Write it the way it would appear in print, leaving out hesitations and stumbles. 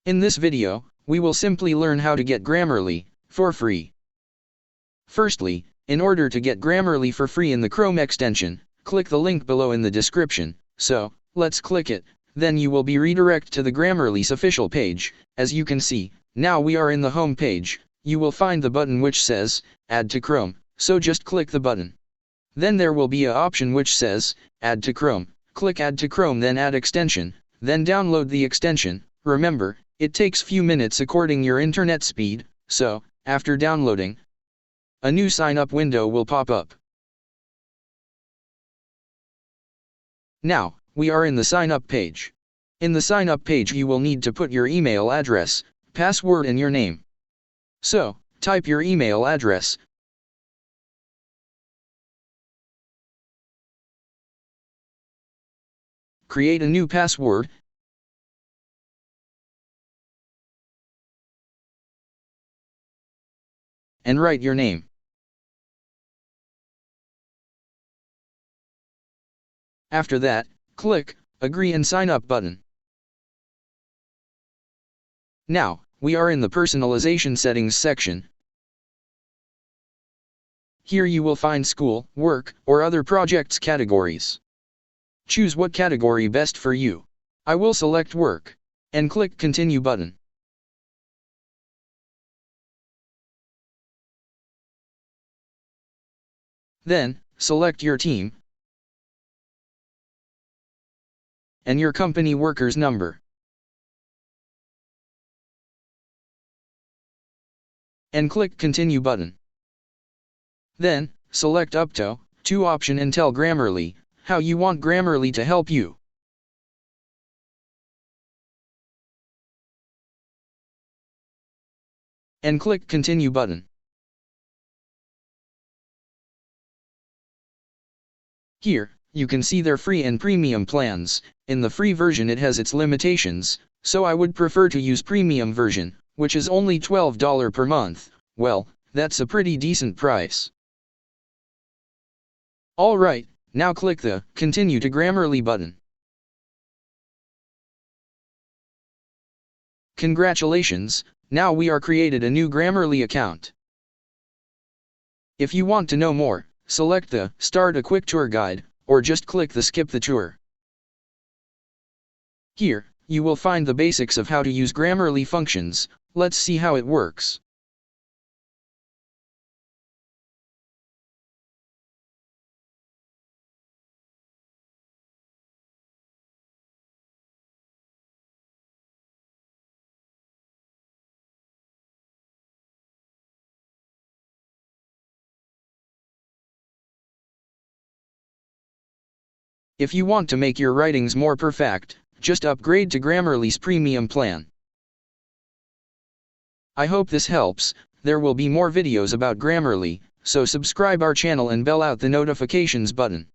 In this video, we will simply learn how to get Grammarly for free. Firstly, in order to get Grammarly for free in the Chrome extension, click the link below in the description. So, let's click it, then you will be redirected to the Grammarly's official page. As you can see, now we are in the home page. You will find the button which says, Add to Chrome, so just click the button. Then there will be an option which says, Add to Chrome. Click Add to Chrome, then Add Extension, then download the extension. Remember, it takes few minutes according your internet speed, so, after downloading, a new sign-up window will pop up. Now, we are in the sign-up page. In the sign-up page you will need to put your email address, password and your name. So, type your email address. Create a new password. And write your name. After that, click Agree and Sign Up button. Now, we are in the Personalization Settings section. Here you will find school, work, or other projects categories. Choose what category best for you. I will select work, and click Continue button. Then, select your team and your company worker's number. And click Continue button. Then, select Up to option and tell Grammarly how you want Grammarly to help you. And click Continue button. Here, you can see their free and premium plans. In the free version it has its limitations, so I would prefer to use premium version, which is only $12 per month. Well, that's a pretty decent price. Alright, now click the Continue to Grammarly button. Congratulations, now we are created a new Grammarly account. If you want to know more, select the Start a Quick Tour Guide, or just click the Skip the Tour. Here, you will find the basics of how to use Grammarly functions. Let's see how it works. If you want to make your writings more perfect, just upgrade to Grammarly's premium plan. I hope this helps. There will be more videos about Grammarly, so subscribe our channel and bell out the notifications button.